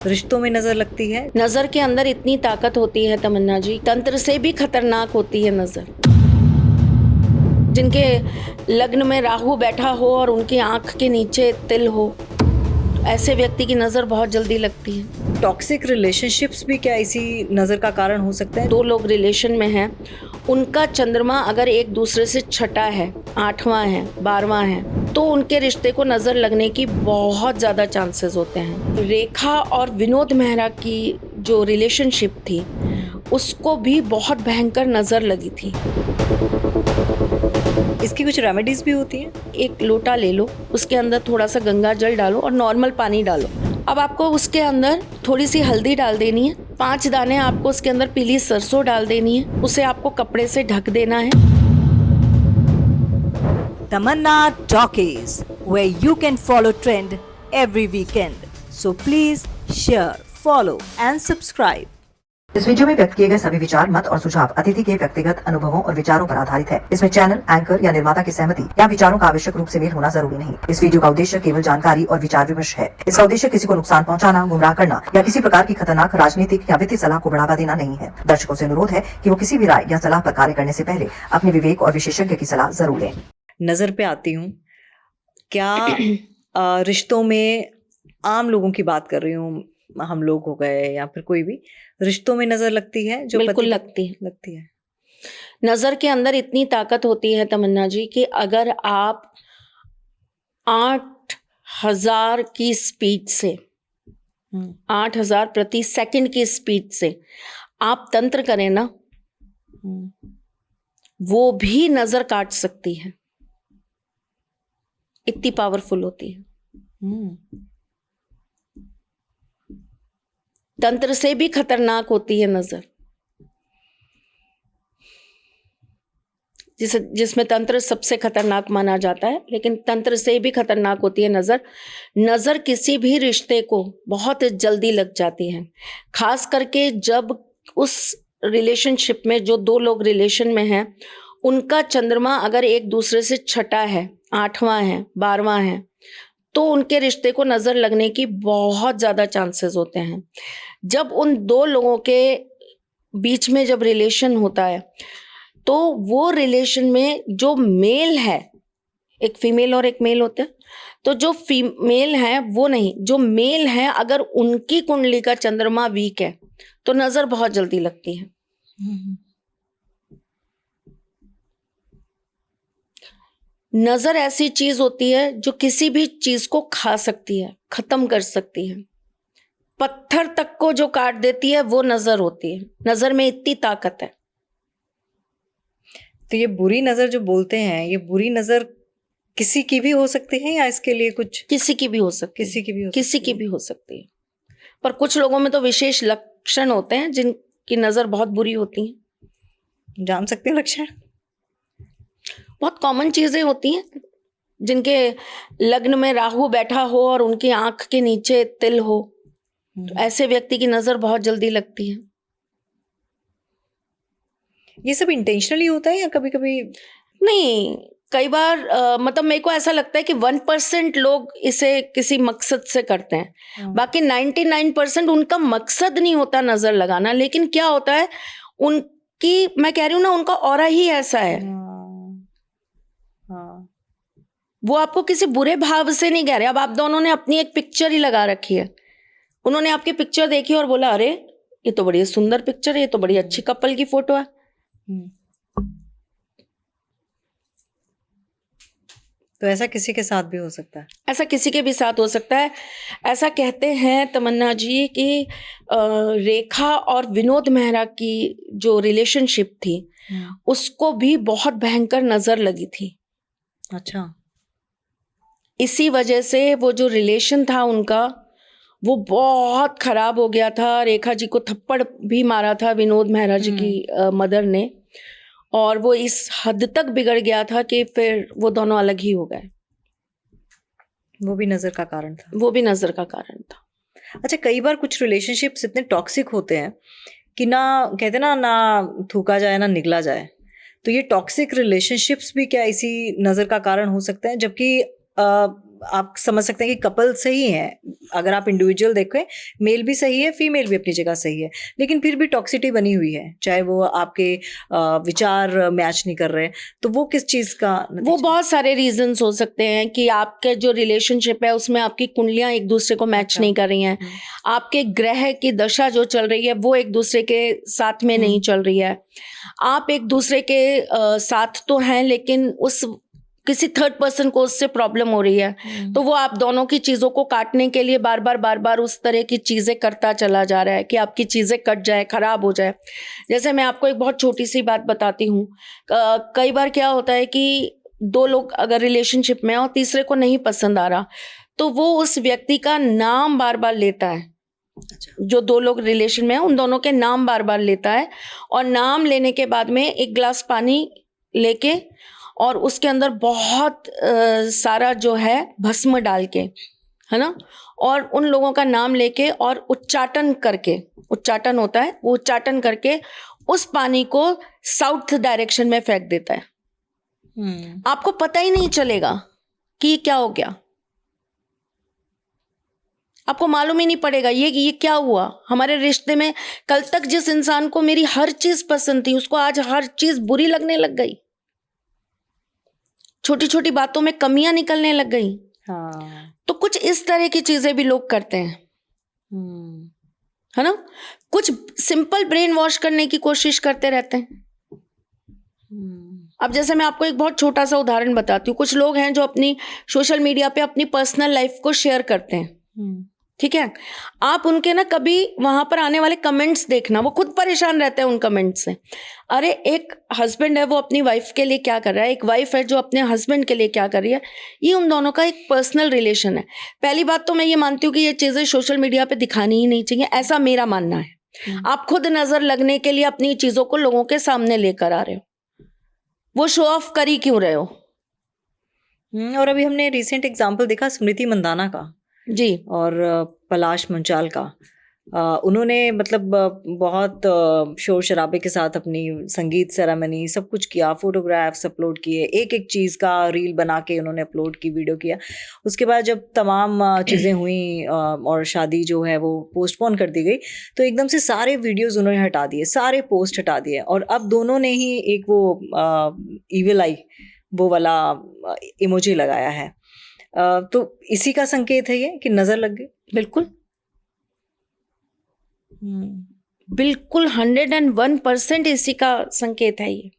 रिश्तों में नजर लगती है। नजर के अंदर इतनी ताकत होती है तमन्ना जी, तंत्र से भी खतरनाक होती है नजर। जिनके लग्न में राहु बैठा हो और उनकी आंख के नीचे तिल हो, ऐसे व्यक्ति की नजर बहुत जल्दी लगती है। टॉक्सिक रिलेशनशिप्स भी क्या इसी नजर का कारण हो सकता है? दो लोग रिलेशन में हैं, उनका चंद्रमा अगर एक दूसरे से छठा है, 8वां है, 12वां है, तो उनके रिश्ते को नजर लगने की बहुत ज्यादा चांसेस होते हैं। रेखा और विनोद मेहरा की जो रिलेशनशिप थी, उसको भी बहुत भयंकर नजर लगी थी। इसकी कुछ रेमेडीज भी होती हैं? एक लोटा ले लो, उसके अंदर थोड़ा सा गंगा जल डालो और नॉर्मल पानी डालो। अब आपको उसके अंदर थोड़ी सी हल्दी डाल देनी है, 5 दाने आपको उसके अंदर पीली सरसों डाल देनी है, उसे आपको कपड़े से ढक देना है। Tamanna Talkies, where you can follow trend every weekend. So please share, follow and subscribe. इस वीडियो में व्यक्त किए गए सभी विचार, मत और सुझाव अतिथि के व्यक्तिगत अनुभवों और विचारों पर आधारित है। इसमें चैनल, एंकर या निर्माता की सहमति या विचारों का आवश्यक रूप से मेल होना जरूरी नहीं। इस वीडियो का उद्देश्य केवल जानकारी और विचार विमर्श है। इसका उद्देश्य किसी को नुकसान पहुंचाना, गुमराह करना या किसी प्रकार की खतरनाक राजनीतिक या वित्तीय सलाह को बढ़ावा देना नहीं है। दर्शकों से अनुरोध है कि वो किसी भी राय या सलाह पर कार्य करने से पहले अपने विवेक और विशेषज्ञ की सलाह जरूर लें। नजर पे आती हूँ, क्या रिश्तों में, आम लोगों की बात कर रही हूँ, हम लोग हो गए या फिर कोई भी, रिश्तों में नजर लगती है? जो बिल्कुल लगती है। नजर के अंदर इतनी ताकत होती है तमन्ना जी कि अगर आप 8000 की स्पीड से, 8000 प्रति सेकंड की स्पीड से आप तंत्र करें ना, वो भी नजर काट सकती है। इतनी पावरफुल होती है। तंत्र से भी खतरनाक होती है नजर। जिसमें तंत्र सबसे खतरनाक माना जाता है, लेकिन तंत्र से भी खतरनाक होती है नजर। नजर किसी भी रिश्ते को बहुत जल्दी लग जाती है, खास करके जब उस रिलेशनशिप में जो दो लोग रिलेशन में हैं, उनका चंद्रमा अगर एक दूसरे से छठा है, 8वां है, 12वां है, तो उनके रिश्ते को नजर लगने की बहुत ज्यादा चांसेस होते हैं। जब उन दो लोगों के बीच में जब रिलेशन होता है, तो वो रिलेशन में जो मेल है, एक फीमेल और एक मेल होता है, तो जो फीमेल है वो नहीं, जो मेल है, अगर उनकी कुंडली का चंद्रमा वीक है तो नजर बहुत जल्दी लगती है। नजर ऐसी चीज होती है जो किसी भी चीज को खा सकती है, खत्म कर सकती है। पत्थर तक को जो काट देती है वो नजर होती है। नजर में इतनी ताकत है। तो ये बुरी नजर जो बोलते हैं, ये बुरी नजर किसी की भी हो सकती है या इसके लिए कुछ? किसी की भी हो सकती है, किसी की भी हो सकती है, पर कुछ लोगों में तो विशेष लक्षण होते हैं जिनकी नजर बहुत बुरी होती है। जान सकते हैं लक्षण? बहुत कॉमन चीजें होती हैं, जिनके लग्न में राहु बैठा हो और उनकी आंख के नीचे तिल हो, तो ऐसे व्यक्ति की नजर बहुत जल्दी लगती है। ये सब इंटेंशनली होता है या कभी कभी? नहीं, कई बार मतलब मेरे को ऐसा लगता है कि 1% लोग इसे किसी मकसद से करते हैं, बाकी 99% उनका मकसद नहीं होता नजर लगाना, लेकिन क्या होता है, उनकी, मैं कह रही हूँ ना, उनका ऑरा ही ऐसा है। वो आपको किसी बुरे भाव से नहीं कह रहे। अब आप दोनों ने अपनी एक पिक्चर ही लगा रखी है, उन्होंने आपकी पिक्चर देखी और बोला, अरे ये तो बड़ी सुंदर पिक्चर है, ये तो बड़ी अच्छी कपल की फोटो है। तो ऐसा किसी के साथ भी हो सकता है? ऐसा किसी के भी साथ हो सकता है। ऐसा कहते हैं तमन्ना जी कि रेखा और विनोद मेहरा की जो रिलेशनशिप थी, उसको भी बहुत भयंकर नजर लगी थी। अच्छा। इसी वजह से वो जो रिलेशन था उनका, वो बहुत खराब हो गया था। रेखा जी को थप्पड़ भी मारा था विनोद मेहरा जी की मदर ने, और वो इस हद तक बिगड़ गया था कि फिर वो दोनों अलग ही हो गए। वो भी नजर का कारण था? वो भी नजर का कारण था। अच्छा, कई बार कुछ रिलेशनशिप्स इतने टॉक्सिक होते हैं कि ना, कहते ना थूका जाए ना निगला जाए। तो ये टॉक्सिक रिलेशनशिप्स भी क्या इसी नजर का कारण हो सकते हैं? जबकि आप समझ सकते हैं कि कपल सही है, अगर आप इंडिविजुअल देखें मेल भी सही है, फीमेल भी अपनी जगह सही है, लेकिन फिर भी टॉक्सिटी बनी हुई है, चाहे वो आपके विचार मैच नहीं कर रहे, तो वो किस चीज का वो नतीजा? बहुत सारे रीजंस हो सकते हैं कि आपके जो रिलेशनशिप है उसमें आपकी कुंडलियां एक दूसरे को मैच अच्छा। नहीं कर रही हैं, आपके ग्रह की दशा जो चल रही है वो एक दूसरे के साथ में नहीं चल रही है, आप एक दूसरे के साथ तो हैं लेकिन उस किसी थर्ड पर्सन को उससे प्रॉब्लम हो रही है, तो वो आप दोनों की चीजों को काटने के लिए बार बार उस तरह की चीजें करता चला जा रहा है कि आपकी चीजें कट जाए, खराब हो जाए। जैसे मैं आपको एक बहुत छोटी सी बात बताती हूँ, कई बार क्या होता है कि दो लोग अगर रिलेशनशिप में और तीसरे को नहीं पसंद आ रहा, तो वो उस व्यक्ति का नाम बार बार लेता है। जो दो लोग रिलेशन में हैं उन दोनों के नाम बार बार लेता है, और नाम लेने के बाद में एक गिलास पानी लेके और उसके अंदर बहुत सारा जो है भस्म डाल के, है ना, और उन लोगों का नाम लेके और उच्चाटन करके, उच्चाटन होता है, वो उच्चाटन करके उस पानी को साउथ डायरेक्शन में फेंक देता है। आपको पता ही नहीं चलेगा कि ये क्या हो गया, आपको मालूम ही नहीं पड़ेगा ये क्या हुआ। हमारे रिश्ते में कल तक जिस इंसान को मेरी हर चीज पसंद थी उसको आज हर चीज बुरी लगने लग गई, छोटी छोटी बातों में कमियां निकलने लग गई। हाँ। तो कुछ इस तरह की चीजें भी लोग करते हैं, है ना, कुछ सिंपल ब्रेन वॉश करने की कोशिश करते रहते हैं। अब जैसे मैं आपको एक बहुत छोटा सा उदाहरण बताती हूँ, कुछ लोग हैं जो अपनी सोशल मीडिया पे अपनी पर्सनल लाइफ को शेयर करते हैं, ठीक है, आप उनके ना कभी वहां पर आने वाले कमेंट्स देखना, वो खुद परेशान रहते हैं उन कमेंट्स से। अरे एक हस्बैंड है वो अपनी वाइफ के लिए क्या कर रहा है, एक वाइफ है जो अपने हस्बैंड के लिए क्या कर रही है, ये उन दोनों का एक पर्सनल रिलेशन है। पहली बात तो मैं ये मानती हूँ कि ये चीजें सोशल मीडिया पे दिखानी ही नहीं चाहिए, ऐसा मेरा मानना है। आप खुद नजर लगने के लिए अपनी चीजों को लोगों के सामने लेकर आ रहे हो, वो शो ऑफ कर ही क्यों रहे हो। और अभी हमने रिसेंट एग्जांपल देखा स्मृति मंदाना का जी, और पलाश मंचाल का। उन्होंने मतलब बहुत शोर शराबे के साथ अपनी संगीत सेरेमनी सब कुछ किया, फोटोग्राफ्स अपलोड किए, एक एक चीज़ का रील बना के उन्होंने अपलोड की, वीडियो किया। उसके बाद जब तमाम चीज़ें हुई और शादी जो है वो पोस्टपोन कर दी गई, तो एकदम से सारे वीडियोस उन्होंने हटा दिए, सारे पोस्ट हटा दिए, और अब दोनों ने ही एक वो ईविल आई वो वाला इमोजी लगाया है। तो इसी का संकेत है ये कि नजर लग गई। बिल्कुल बिल्कुल 101% इसी का संकेत है ये।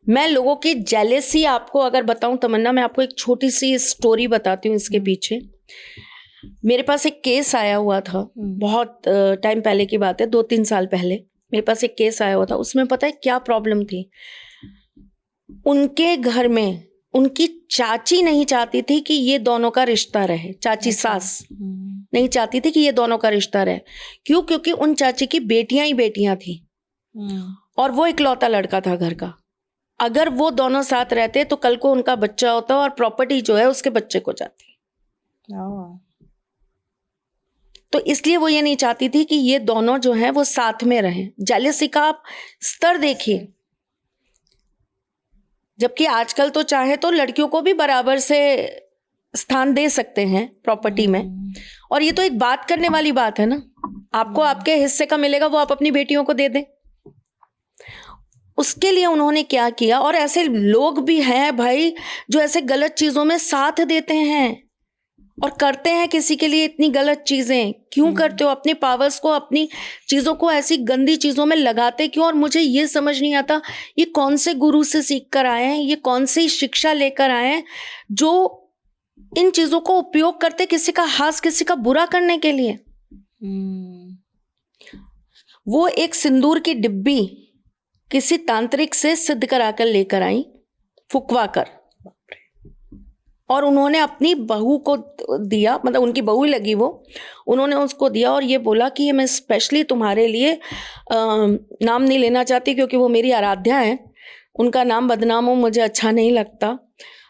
मैं लोगों की जेलेसी आपको अगर बताऊं तमन्ना, मैं आपको एक छोटी सी स्टोरी बताती हूँ इसके पीछे। मेरे पास एक केस आया हुआ था, बहुत टाइम पहले की बात है, 2-3 साल पहले मेरे पास एक केस आया हुआ था। उसमें पता है क्या प्रॉब्लम थी, उनके घर में उनकी चाची नहीं चाहती थी कि ये दोनों का रिश्ता रहे, चाची सास नहीं चाहती थी कि ये दोनों का रिश्ता रहे। क्यों? क्योंकि उन चाची की बेटियां ही बेटियां थी और वो इकलौता लड़का था घर का। अगर वो दोनों साथ रहते तो कल को उनका बच्चा होता और प्रॉपर्टी जो है उसके बच्चे को जाती। तो इसलिए वो ये नहीं चाहती थी कि ये दोनों जो हैं वो साथ में रहें। जेलसी का आप स्तर देखिए, जबकि आजकल तो चाहे तो लड़कियों को भी बराबर से स्थान दे सकते हैं प्रॉपर्टी में, और ये तो एक बात करने वाली बात है ना। आपको आपके हिस्से का मिलेगा, वो आप अपनी बेटियों को दे दें। उसके लिए उन्होंने क्या किया, और ऐसे लोग भी हैं भाई जो ऐसे गलत चीजों में साथ देते हैं और करते हैं किसी के लिए इतनी गलत चीजें। क्यों करते हो? अपने पावर्स को, अपनी चीजों को ऐसी गंदी चीजों में लगाते क्यों? और मुझे ये समझ नहीं आता ये कौन से गुरु से सीख कर आए हैं, ये कौन सी शिक्षा लेकर आए हैं जो इन चीजों को उपयोग करते किसी का हास, किसी का बुरा करने के लिए। वो एक सिंदूर की डिब्बी किसी तांत्रिक से सिद्ध कराकर लेकर आई, फुकवा कर, और उन्होंने अपनी बहू को दिया, मतलब उनकी बहू ही लगी वो, उन्होंने उसको दिया और ये बोला कि ये मैं स्पेशली तुम्हारे लिए, नाम नहीं लेना चाहती क्योंकि वो मेरी आराध्या है, उनका नाम बदनाम हो मुझे अच्छा नहीं लगता।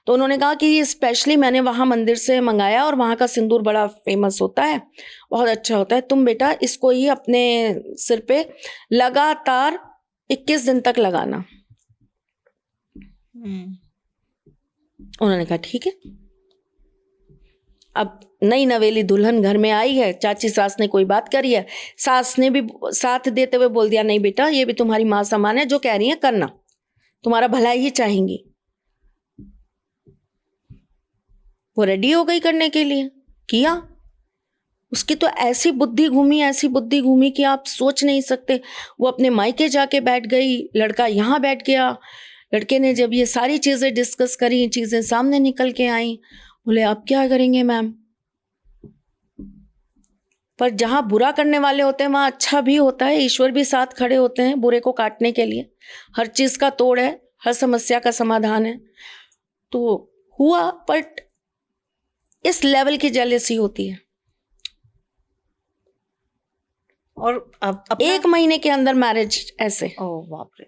तो उन्होंने कहा कि ये स्पेशली मैंने वहाँ मंदिर से मंगाया और वहाँ का सिंदूर बड़ा फेमस होता है, बहुत अच्छा होता है, तुम बेटा इसको ही अपने सिर पे लगातार 21 दिन तक लगाना। उन्होंने कहा ठीक है। अब नई नवेली दुल्हन घर में आई है, चाची सास ने कोई बात करी है, सास ने भी साथ देते हुए बोल दिया नहीं बेटा ये भी तुम्हारी माँ समान है, जो कह रही है करना, तुम्हारा भला ही चाहेंगी। वो रेडी हो गई करने के लिए, किया। उसकी तो ऐसी बुद्धि घूमी कि आप सोच नहीं सकते। वो अपने मायके जाके बैठ गई, लड़का यहाँ बैठ गया। लड़के ने जब ये सारी चीजें डिस्कस करी, चीजें सामने निकल के आई, बोले अब क्या करेंगे मैम। पर जहां बुरा करने वाले होते हैं वहां अच्छा भी होता है, ईश्वर भी साथ खड़े होते हैं बुरे को काटने के लिए। हर चीज का तोड़ है, हर समस्या का समाधान है। तो हुआ, बट इस लेवल की जेलेसी होती है। और अब 1 महीने के अंदर मैरिज ऐसे। ओह बाप रे।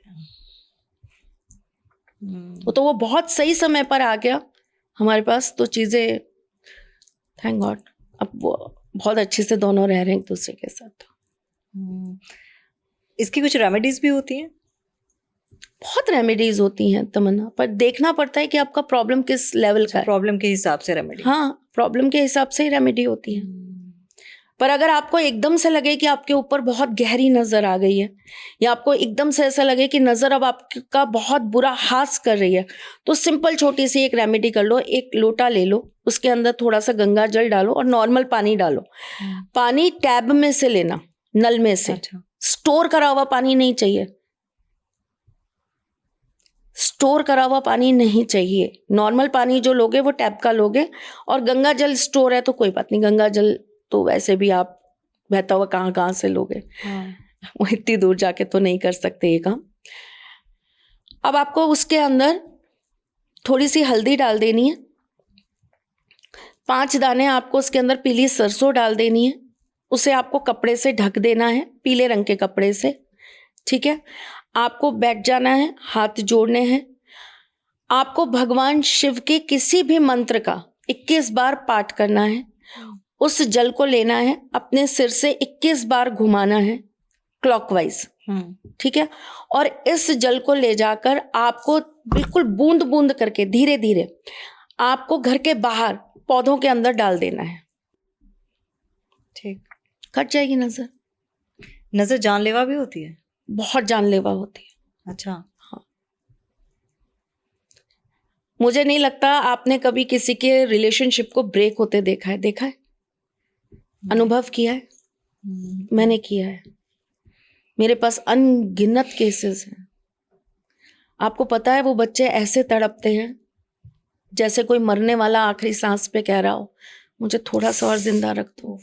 तो वो बहुत सही समय पर आ गया हमारे पास, तो चीजें थैंक गॉड अब वो बहुत अच्छे से दोनों रह रहे हैं एक दूसरे के साथ। इसकी कुछ रेमेडीज भी होती हैं? बहुत रेमेडीज होती हैं तमन्ना, पर देखना पड़ता है कि आपका प्रॉब्लम किस लेवल का है। प्रॉब्लम के हिसाब से रेमेडी। हाँ, प्रॉब्लम के हिसाब से ही रेमेडी होती है। पर अगर आपको एकदम से लगे कि आपके ऊपर बहुत गहरी नजर आ गई है, या आपको एकदम से ऐसा लगे कि नजर अब आपका बहुत बुरा हास कर रही है, तो सिंपल छोटी सी एक रेमेडी कर लो। एक लोटा ले लो, उसके अंदर थोड़ा सा गंगा जल डालो और नॉर्मल पानी डालो। पानी टैब में से लेना, नल में से। अच्छा। स्टोर करा हुआ पानी नहीं चाहिए, स्टोर करा हुआ पानी नहीं चाहिए। नॉर्मल पानी जो लोगे वो टैप का लोगे, और गंगा जल स्टोर है तो कोई बात नहीं, गंगा जल तो वैसे भी आप बहता हुआ कहाँ से लोगे। वो इतनी दूर जाके तो नहीं कर सकते ये काम। अब आपको उसके अंदर थोड़ी सी हल्दी डाल देनी है, 5 दाने आपको उसके अंदर पीली सरसों डाल देनी है। उसे आपको कपड़े से ढक देना है, पीले रंग के कपड़े से, ठीक है। आपको बैठ जाना है, हाथ जोड़ने हैं। आपको भगवान शिव के किसी भी मंत्र का 21 बार पाठ करना है। उस जल को लेना है, अपने सिर से 21 बार घुमाना है क्लॉकवाइज, ठीक है। और इस जल को ले जाकर आपको बिल्कुल बूंद बूंद करके धीरे धीरे आपको घर के बाहर पौधों के अंदर डाल देना है। ठीक। कट जाएगी नजर। नजर जानलेवा भी होती है? बहुत जानलेवा होती है। अच्छा। हाँ, मुझे नहीं लगता आपने कभी किसी के रिलेशनशिप को ब्रेक होते देखा है? अनुभव किया है? मैंने किया है। मेरे पास अनगिनत केसेस हैं। आपको पता है वो बच्चे ऐसे तड़पते हैं जैसे कोई मरने वाला आखिरी सांस पे कह रहा हो, मुझे थोड़ा सा और जिंदा रख दो,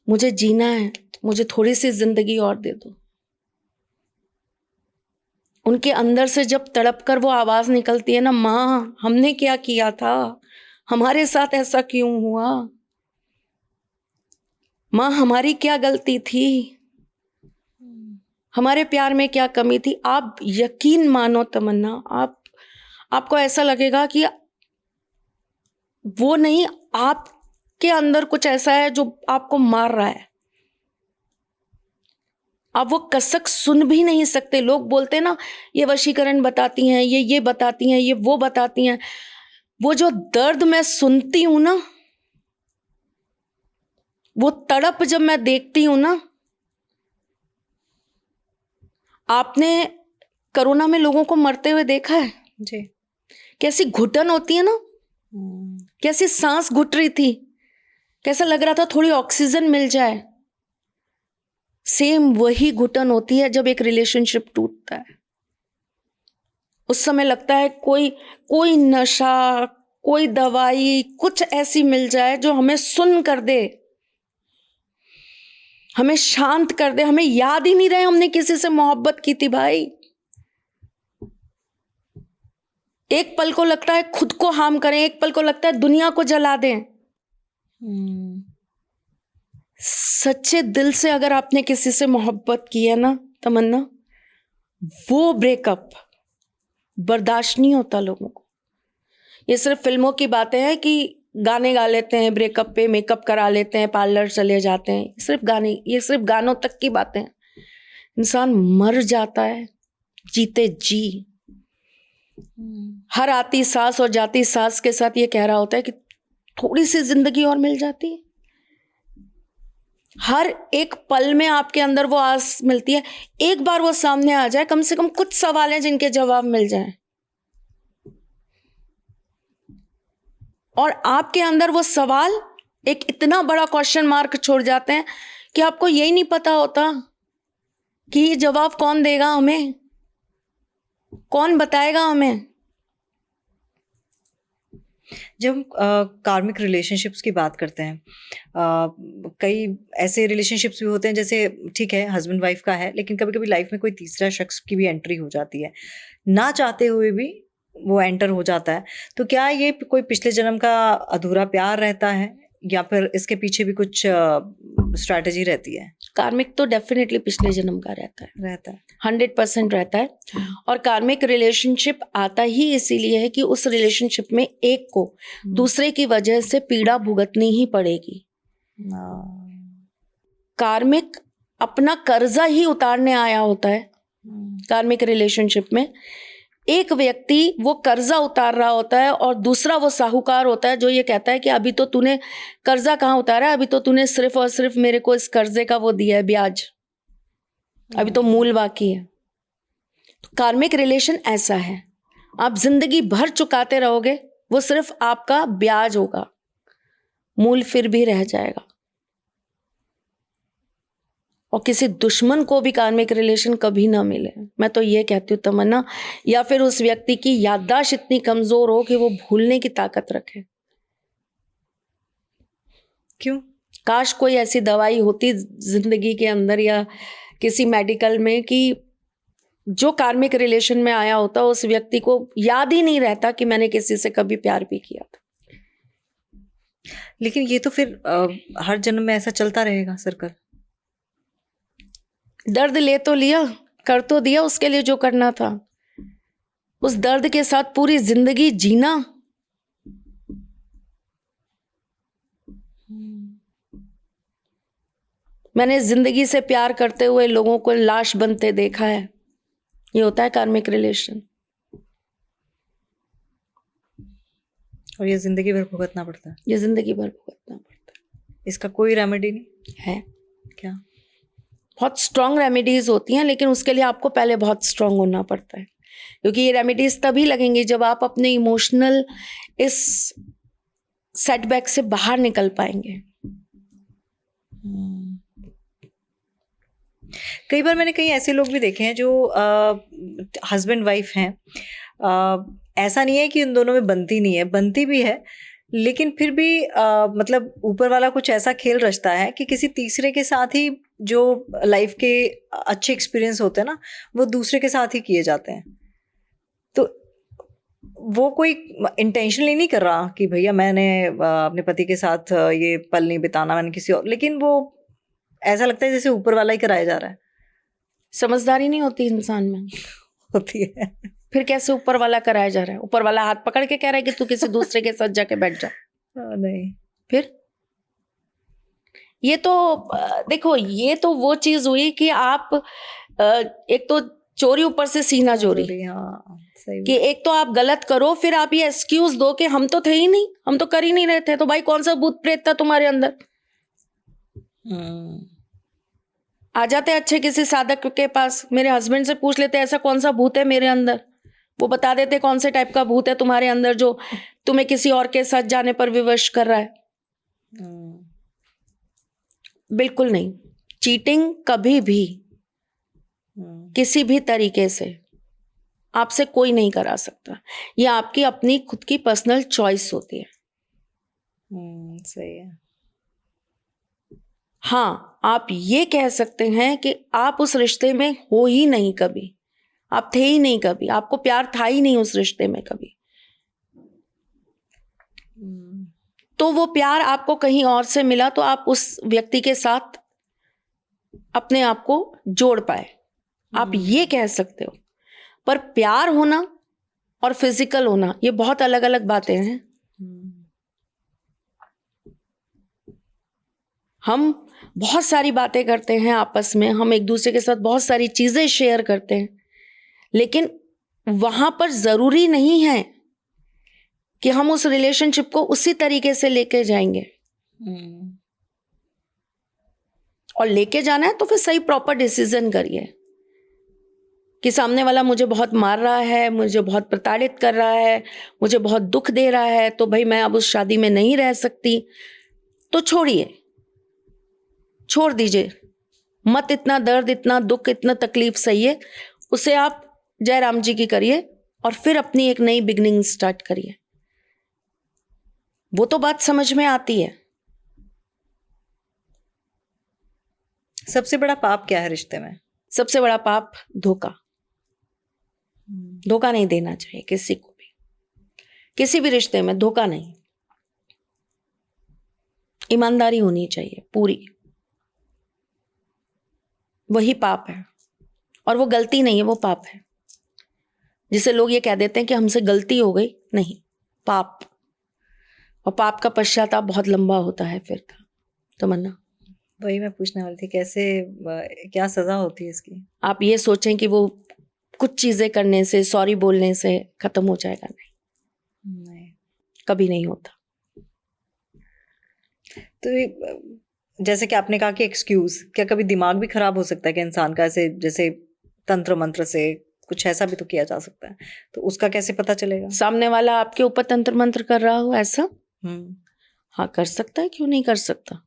मुझे जीना है, मुझे थोड़ी सी जिंदगी और दे दो। उनके अंदर से जब तड़प कर वो आवाज निकलती है ना, माँ हमने क्या किया था, हमारे साथ ऐसा क्यों हुआ, माँ हमारी क्या गलती थी, हमारे प्यार में क्या कमी थी। आप यकीन मानो तमन्ना, आपको ऐसा लगेगा कि वो नहीं, आपके अंदर कुछ ऐसा है जो आपको मार रहा है। आप वो कसक सुन भी नहीं सकते। लोग बोलते हैं ना ये वशीकरण बताती हैं, ये बताती हैं, ये वो बताती हैं। वो जो दर्द मैं सुनती हूं ना, वो तड़प जब मैं देखती हूं ना। आपने कोरोना में लोगों को मरते हुए देखा है जी? कैसी घुटन होती है ना, कैसी सांस घुट रही थी, कैसा लग रहा था थोड़ी ऑक्सीजन मिल जाए। सेम वही घुटन होती है जब एक रिलेशनशिप टूटता है। उस समय लगता है कोई नशा, कोई दवाई, कुछ ऐसी मिल जाए जो हमें सुन कर दे, हमें शांत कर दे। हमें याद ही नहीं रहे हमने किसी से मोहब्बत की थी भाई। एक पल को लगता है खुद को हार्म करें, एक पल को लगता है दुनिया को जला दें। सच्चे दिल से अगर आपने किसी से मोहब्बत की है ना तमन्ना, वो ब्रेकअप बर्दाश्त नहीं होता लोगों को। ये सिर्फ फिल्मों की बातें हैं कि गाने गा लेते हैं ब्रेकअप पे, मेकअप करा लेते हैं, पार्लर चले जाते हैं। ये सिर्फ गानों तक की बातें हैं। इंसान मर जाता है जीते जी। हर आती सांस और जाती सांस के साथ ये कह रहा होता है कि थोड़ी सी जिंदगी और मिल जाती है। हर एक पल में आपके अंदर वो आस मिलती है, एक बार वो सामने आ जाए, कम से कम कुछ सवाल हैं जिनके जवाब मिल जाएं, और आपके अंदर वो सवाल एक इतना बड़ा क्वेश्चन मार्क छोड़ जाते हैं कि आपको यही नहीं पता होता कि ये जवाब कौन देगा हमें, कौन बताएगा हमें। जब हम कार्मिक रिलेशनशिप्स की बात करते हैं, कई ऐसे रिलेशनशिप्स भी होते हैं, जैसे ठीक है हस्बैंड वाइफ का है, लेकिन कभी कभी लाइफ में कोई तीसरा शख्स की भी एंट्री हो जाती है, ना चाहते हुए भी वो एंटर हो जाता है। तो क्या ये कोई पिछले जन्म का अधूरा प्यार रहता है, या फिर इसके पीछे भी कुछ स्ट्रैटेजी रहती है? कार्मिक तो डेफिनेटली पिछले जन्म का रहता है, 100% रहता है। और कार्मिक रिलेशनशिप आता ही इसीलिए है कि उस रिलेशनशिप में एक को दूसरे की वजह से पीड़ा भुगतनी ही पड़ेगी। कार्मिक अपना कर्जा ही उतारने आया होता है। कार्मिक रिलेशनशिप में एक व्यक्ति वो कर्जा उतार रहा होता है और दूसरा वो साहूकार होता है जो ये कहता है कि अभी तो तूने कर्जा कहाँ उतारा है, अभी तो तूने सिर्फ और सिर्फ मेरे को इस कर्जे का वो दिया है ब्याज, अभी तो मूल बाकी है। तो कार्मिक रिलेशन ऐसा है, आप जिंदगी भर चुकाते रहोगे, वो सिर्फ आपका ब्याज होगा, मूल फिर भी रह जाएगा। और किसी दुश्मन को भी कार्मिक रिलेशन कभी ना मिले, मैं तो ये कहती हूँ तमन्ना, या फिर उस व्यक्ति की याददाश्त इतनी कमजोर हो कि वो भूलने की ताकत रखे। क्यों? काश कोई ऐसी दवाई होती जिंदगी के अंदर या किसी मेडिकल में कि जो कार्मिक रिलेशन में आया होता उस व्यक्ति को याद ही नहीं रहता कि मैंने किसी से कभी प्यार भी किया था। लेकिन ये तो फिर हर जन्म में ऐसा चलता रहेगा सर्कल। दर्द ले तो लिया, कर तो दिया उसके लिए जो करना था, उस दर्द के साथ पूरी जिंदगी जीना। मैंने जिंदगी से प्यार करते हुए लोगों को लाश बनते देखा है। ये होता है कार्मिक रिलेशन, और ये जिंदगी भर भुगतना पड़ता है। ये जिंदगी भर भुगतना पड़ता है। इसका कोई रेमेडी नहीं है? क्या? बहुत स्ट्रॉन्ग रेमेडीज होती हैं, लेकिन उसके लिए आपको पहले बहुत स्ट्रॉन्ग होना पड़ता है, क्योंकि ये रेमेडीज तभी लगेंगी जब आप अपने इमोशनल इस सेटबैक से बाहर निकल पाएंगे। कई बार मैंने कई ऐसे लोग भी देखे हैं जो हस्बैंड वाइफ हैं, ऐसा नहीं है कि उन दोनों में बनती नहीं है, बनती भी है, लेकिन फिर भी मतलब ऊपर वाला कुछ ऐसा खेल रचता है कि किसी तीसरे के साथ ही जो लाइफ के अच्छे एक्सपीरियंस होते हैं ना, वो दूसरे के साथ ही किए जाते हैं। तो वो कोई इंटेंशनली नहीं कर रहा कि भैया मैंने अपने पति के साथ ये पल नहीं बिताना, मैंने किसी और, लेकिन वो ऐसा लगता है जैसे ऊपर वाला ही कराया जा रहा है। समझदारी नहीं होती इंसान में। होती है। फिर कैसे ऊपर वाला कराया जा रहा है? ऊपर वाला हाथ पकड़ के कह रहा है कि तू किसी दूसरे के साथ जाके बैठ जा। नहीं, फिर ये तो देखो, ये तो वो चीज हुई कि आप एक तो चोरी ऊपर से सीना चोरी। हाँ, सही कि एक तो आप गलत करो, फिर आप ये एक्सक्यूज दो कि हम तो थे ही नहीं, हम तो कर ही नहीं रहे थे। तो भाई कौन सा भूत प्रेत था तुम्हारे अंदर? आ जाते अच्छे किसी साधक के पास, मेरे हस्बैंड से पूछ लेते ऐसा कौन सा भूत है मेरे अंदर, वो बता देते कौन से टाइप का भूत है तुम्हारे अंदर जो तुम्हें किसी और के साथ जाने पर विवश कर रहा है। बिल्कुल नहीं। चीटिंग कभी भी किसी भी तरीके से आपसे कोई नहीं करा सकता। ये आपकी अपनी खुद की पर्सनल चॉइस होती है। सही है। हाँ, आप ये कह सकते हैं कि आप उस रिश्ते में हो ही नहीं कभी, आप थे ही नहीं कभी, आपको प्यार था ही नहीं उस रिश्ते में कभी। तो वो प्यार आपको कहीं और से मिला तो आप उस व्यक्ति के साथ अपने आप को जोड़ पाए, आप ये कह सकते हो। पर प्यार होना और फिजिकल होना ये बहुत अलग अलग बातें हैं। हम बहुत सारी बातें करते हैं आपस में, हम एक दूसरे के साथ बहुत सारी चीजें शेयर करते हैं, लेकिन वहां पर जरूरी नहीं है कि हम उस रिलेशनशिप को उसी तरीके से लेके जाएंगे। और लेके जाना है तो फिर सही प्रॉपर डिसीजन करिए कि सामने वाला मुझे बहुत मार रहा है, मुझे बहुत प्रताड़ित कर रहा है, मुझे बहुत दुख दे रहा है, तो भाई मैं अब उस शादी में नहीं रह सकती, तो छोड़िए, छोड़ दीजिए। मत इतना दर्द, इतना दुख, इतना तकलीफ सहिए, उसे आप जयराम जी की करिए और फिर अपनी एक नई बिगनिंग स्टार्ट करिए। वो तो बात समझ में आती है। सबसे बड़ा पाप क्या है रिश्ते में? सबसे बड़ा पाप धोखा। धोखा नहीं देना चाहिए किसी को भी, किसी भी रिश्ते में धोखा नहीं। ईमानदारी होनी चाहिए पूरी, वही पाप है। और वो गलती नहीं है, वो पाप है। जिसे लोग ये कह देते हैं कि हमसे गलती हो गई, नहीं, पाप। और पाप का पश्चाताप बहुत लंबा होता है फिर का। तमन्ना, वही मैं पूछने वाली थी, कैसे, क्या सजा होती है इसकी? आप ये सोचें कि वो कुछ चीजें करने से, सॉरी बोलने से खत्म हो जाएगा, नहीं, कभी नहीं होता। तो जैसे कि आपने कहा कि एक्सक्यूज, क्या कभी दिमाग भी खराब हो सकता है कि इंसान का, ऐसे जैसे तंत्र मंत्र से कुछ ऐसा भी तो किया जा सकता है, तो उसका कैसे पता चलेगा? सामने वाला आपके ऊपर तंत्र मंत्र कर रहा हो ऐसा? हाँ, कर सकता है, क्यों नहीं कर सकता,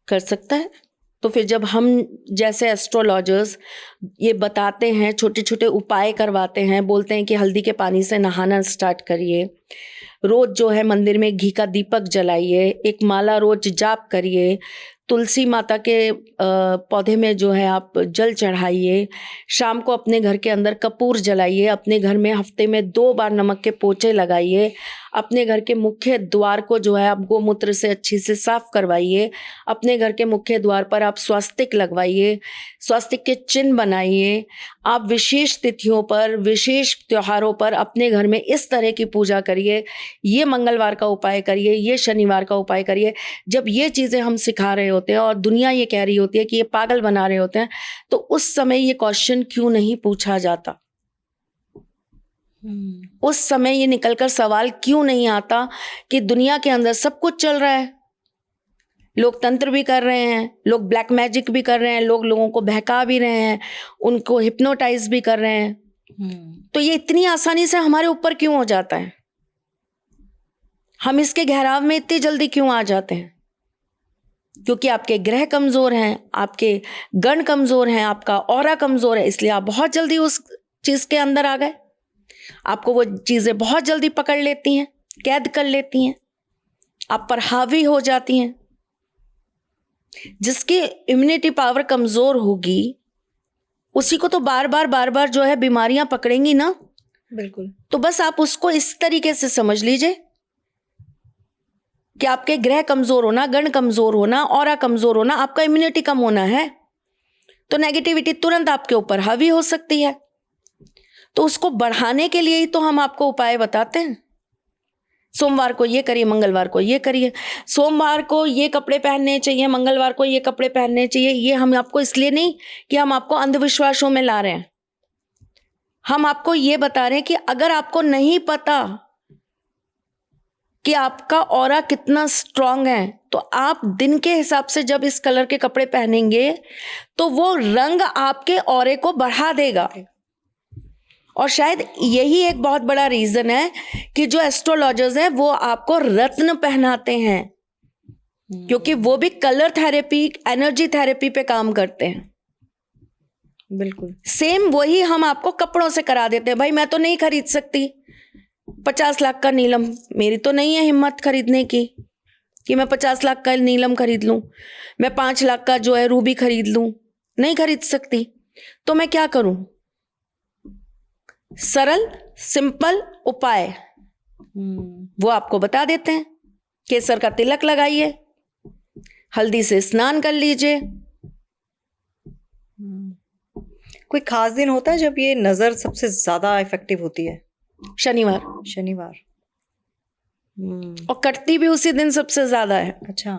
कर सकता है। तो फिर जब हम जैसे एस्ट्रोलॉजर्स ये बताते हैं, छोटे छोटे उपाय करवाते हैं, बोलते हैं कि हल्दी के पानी से नहाना स्टार्ट करिए, रोज जो है मंदिर में घी का दीपक जलाइए, एक माला रोज जाप करिए, तुलसी माता के पौधे में जो है आप जल चढ़ाइए, शाम को अपने घर के अंदर कपूर जलाइए, अपने घर में हफ्ते में 2 बार नमक के पोछे लगाइए, अपने घर के मुख्य द्वार को जो है आप गोमूत्र से अच्छी से साफ करवाइए, अपने घर के मुख्य द्वार पर आप स्वास्तिक लगवाइए, स्वास्तिक के चिन्ह बनाइए। आप विशेष तिथियों पर, विशेष त्योहारों पर अपने घर में इस तरह की पूजा करिए। ये मंगलवार का उपाय करिए, ये शनिवार का उपाय करिए। जब ये चीज़ें हम सिखा रहे होते हैं और दुनिया ये कह रही होती है कि ये पागल बना रहे होते हैं, तो उस समय ये क्वेश्चन क्यों नहीं पूछा जाता? उस समय ये निकलकर सवाल क्यों नहीं आता कि दुनिया के अंदर सब कुछ चल रहा है, लोग तंत्र भी कर रहे हैं, लोग ब्लैक मैजिक भी कर रहे हैं, लोग लोगों को बहका भी रहे हैं, उनको हिप्नोटाइज भी कर रहे हैं, तो ये इतनी आसानी से हमारे ऊपर क्यों हो जाता है? हम इसके गहराव में इतनी जल्दी क्यों आ जाते हैं? क्योंकि आपके ग्रह कमजोर हैं, आपके गण कमजोर हैं, आपका ऑरा कमजोर है, इसलिए आप बहुत जल्दी उस चीज के अंदर आ गए। आपको वो चीजें बहुत जल्दी पकड़ लेती हैं, कैद कर लेती हैं, आप पर हावी हो जाती हैं। जिसकी इम्यूनिटी पावर कमजोर होगी उसी को तो बार बार जो है बीमारियां पकड़ेंगी ना। बिल्कुल। तो बस आप उसको इस तरीके से समझ लीजिए कि आपके ग्रह कमजोर होना, गण कमजोर होना, ऑरा कमजोर होना, आपका इम्यूनिटी कम होना है, तो नेगेटिविटी तुरंत आपके ऊपर हावी हो सकती है। तो उसको बढ़ाने के लिए ही तो हम आपको उपाय बताते हैं। सोमवार को ये करिए, मंगलवार को ये करिए, सोमवार को ये कपड़े पहनने चाहिए, मंगलवार को ये कपड़े पहनने चाहिए। ये हम आपको इसलिए नहीं कि हम आपको अंधविश्वासों में ला रहे हैं, हम आपको ये बता रहे हैं कि अगर आपको नहीं पता कि आपका ऑरा कितना स्ट्रांग है, तो आप दिन के हिसाब से जब इस कलर के कपड़े पहनेंगे तो वो रंग आपके ऑरे को बढ़ा देगा। और शायद यही एक बहुत बड़ा रीजन है कि जो एस्ट्रोलॉजर्स हैं वो आपको रत्न पहनाते हैं, क्योंकि वो भी कलर थेरेपी, एनर्जी थेरेपी पे काम करते हैं। बिल्कुल सेम वही हम आपको कपड़ों से करा देते हैं। भाई मैं तो नहीं खरीद सकती 50 लाख का नीलम, मेरी तो नहीं है हिम्मत खरीदने की कि मैं 50 लाख का नीलम खरीद लूं, मैं 5 लाख का जो है रूबी खरीद लूं, नहीं खरीद सकती। तो मैं क्या करूं? सरल सिंपल उपाय वो आपको बता देते हैं। केसर का तिलक लगाइए, हल्दी से स्नान कर लीजिए। कोई खास दिन होता है जब ये नजर सबसे ज्यादा इफेक्टिव होती है? शनिवार। शनिवार। और कटती भी उसी दिन सबसे ज्यादा है। अच्छा,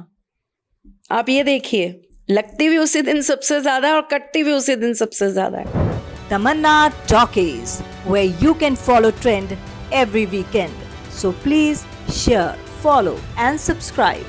आप ये देखिए, लगती भी उसी दिन सबसे ज्यादा और कटती भी उसी दिन सबसे ज्यादा है। Tamanna Talkies, where you can follow trend every weekend. So please share, follow and subscribe.